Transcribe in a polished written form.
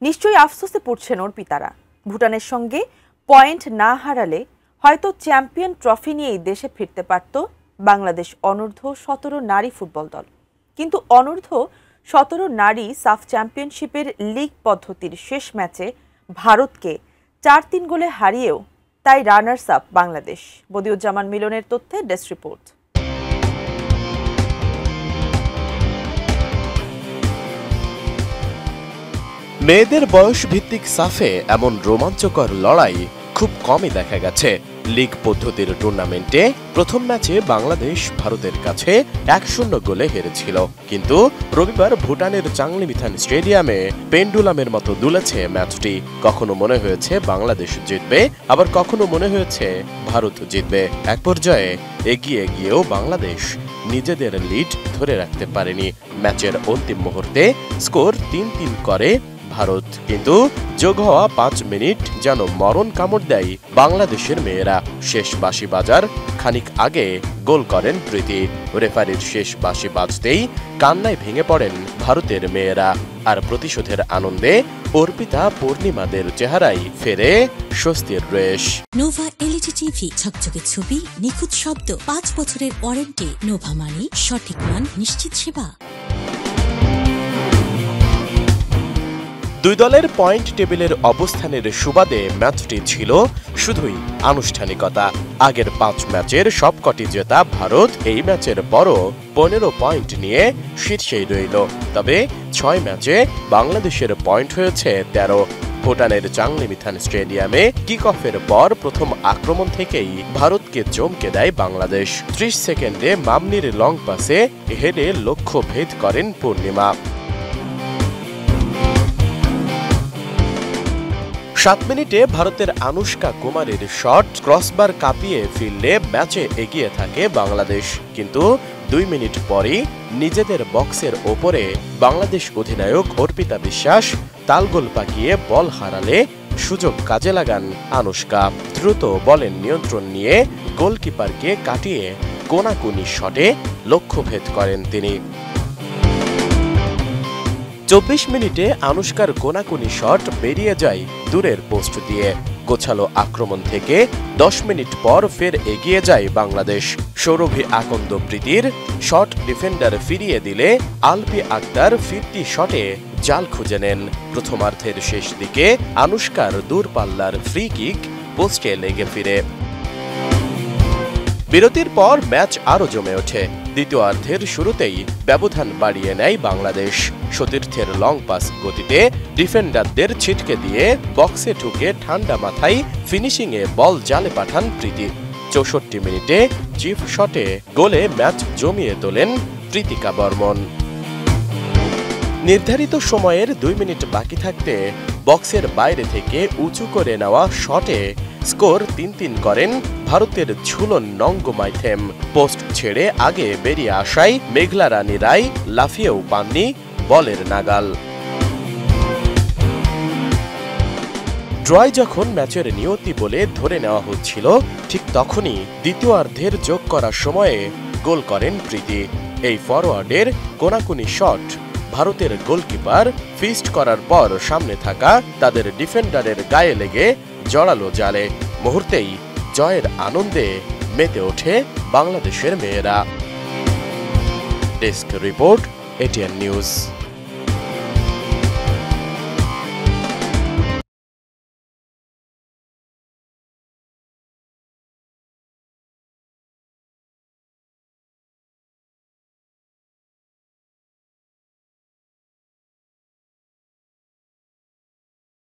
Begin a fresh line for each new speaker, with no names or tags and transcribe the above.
নিশ্চয়ই আফসোসে পড়ছেন ওর পিতারা। ভুটানের সঙ্গে পয়েন্ট না হারালে হয়তো চ্যাম্পিয়ন ট্রফি নিয়েই দেশে ফিরতে পারত বাংলাদেশ অনূর্ধ্ব 17 নারী ফুটবল দল। কিন্তু অনূর্ধ্ব 17 নারী সাফ চ্যাম্পিয়নশিপের লিগ পদ্ধতির শেষ ম্যাচে ভারতকে 4-3 গোলে হারিয়েও তাই রানার্স আপ বাংলাদেশ। বদিউজ্জামান মিলনের তথ্যে ডেস্ক রিপোর্ট।
মেয়েদের বয়স ভিত্তিক সাফে এমন রোমাঞ্চকর লড়াই খুব কমই দেখা গেছে। লিগ পদ্ধতির টুর্নামেন্টে প্রথম ম্যাচে বাংলাদেশ ভারতের কাছে 1-0 গোলে হেরেছিল, কিন্তু রবিবার ভুটানের চাংলিমিথান স্টেডিয়ামে পেন্ডুলামের মতো দুলেছে ম্যাচটি। কখনো মনে হয়েছে বাংলাদেশ জিতবে, আবার কখনো মনে হয়েছে ভারত জিতবে। এক পর্যায়ে এগিয়ে গিয়েও বাংলাদেশ নিজেদের লিড ধরে রাখতে পারেনি। ম্যাচের অন্তিম মুহূর্তে স্কোর 3-3 করে ভারত, কিন্তু যোগ হওয়া 5 মিনিট যেন মরণ কামড় দেয় বাংলাদেশের মেয়েরা। শেষ বাঁশি বাজার খানিক আগে গোল করেন প্রীতি। রেফারির শেষ বাঁশি বাজতেই কান্নায় ভেঙে পড়েন ভারতের মেয়েরা। আর প্রতিশোধের আনন্দে অর্পিতা পূর্ণিমাদের চেহারায় ফেরে স্বস্তির রেশ।
নোভা এলইডি টিভি, ঝকঝকে ছবি, নিখুঁত শব্দ, 5 বছরের ওয়ারেন্টি। নোভা মানি সঠিক মান, নিশ্চিত সেবা।
দুই দলের পয়েন্ট টেবিলের অবস্থানের সুবাদে ম্যাচটি ছিল শুধুই আনুষ্ঠানিকতা। আগের 5 ম্যাচের সবকটি জেতা ভারত এই ম্যাচের পরও 15 পয়েন্ট নিয়ে শীর্ষেই রইল। তবে 6 ম্যাচে বাংলাদেশের পয়েন্ট হয়েছে 13। ভুটানের চাংলিমিথান স্টেডিয়ামে কিক অফের পর প্রথম আক্রমণ থেকেই ভারতকে চমকে দেয় বাংলাদেশ। 30 সেকেন্ডে মামনির লং পাসে হেডে লক্ষ্য ভেদ করেন পূর্ণিমা। 7 মিনিটে ভারতের আনুষ্কা কুমারের শট ক্রসবার কাঁপিয়ে ফিরলে ম্যাচে এগিয়ে থাকে বাংলাদেশ, কিন্তু 2 মিনিট পরই নিজেদের বক্সের ওপরে বাংলাদেশ অধিনায়ক অর্পিতা বিশ্বাস তালগোল পাকিয়ে বল হারালে সুযোগ কাজে লাগান আনুষ্কা। দ্রুত বলের নিয়ন্ত্রণ নিয়ে গোলকিপারকে কাটিয়ে কোনাকুনি শটে লক্ষ্যভেদ করেন তিনি। 24 মিনিটে আনুষ্কার কোনাকুনি শট বেরিয়ে যায় দূরের পোস্ট দিয়ে। গোছালো আক্রমণ থেকে 10 মিনিট পর ফের এগিয়ে যায় বাংলাদেশ। সৌরভী আকন্দ প্রীতির শট ডিফেন্ডার ফিরিয়ে দিলে আলপি আক্তার ফিরতি শটে জাল খুঁজে নেন। প্রথমার্ধের শেষ দিকে আনুষ্কার দূরপাল্লার ফ্রি কিক পোস্টে লেগে ফিরে। বিরতির পর ম্যাচ আরও জমে ওঠে। দ্বিতীয়ার্ধের শুরুতেই ব্যবধান বাড়িয়ে নেয় বাংলাদেশ। সতীর্থের লং পাস গতিতে ডিফেন্ডারদের ছিটকে দিয়ে বক্সে ঢুকে ঠান্ডা মাথায় ফিনিশিংয়ে বল জালে পাঠান প্রীতি। 64 মিনিটে চিপ শটে গোলে ম্যাচ জমিয়ে তোলেন প্রীতিকা বর্মন। নির্ধারিত সময়ের 2 মিনিট বাকি থাকতে বক্সের বাইরে থেকে উঁচু করে নেওয়া শটে স্কোর 3-3 করেন ভারতের ঝুলন নঙ্গমাইথেম। পোস্ট ছেড়ে আগে বেরিয়ে আসায় মেঘলা রানী রায় লাফিয়েও পাননি বলের নাগাল। ড্রয় যখন ম্যাচের নিয়তি বলে ধরে নেওয়া হচ্ছিল, ঠিক তখনই দ্বিতীয়ার্ধের যোগ করার সময়ে গোল করেন প্রীতি। এই ফরওয়ার্ডের কোনাকুনি শট ভারতের গোলকিপার ফিস্ট করার পর সামনে থাকা তাদের ডিফেন্ডারের গায়ে লেগে জড়ালো জালে। মুহূর্তেই জয়ের আনন্দে মেতে ওঠে বাংলাদেশের মেয়েরা। Desk report, ATN news.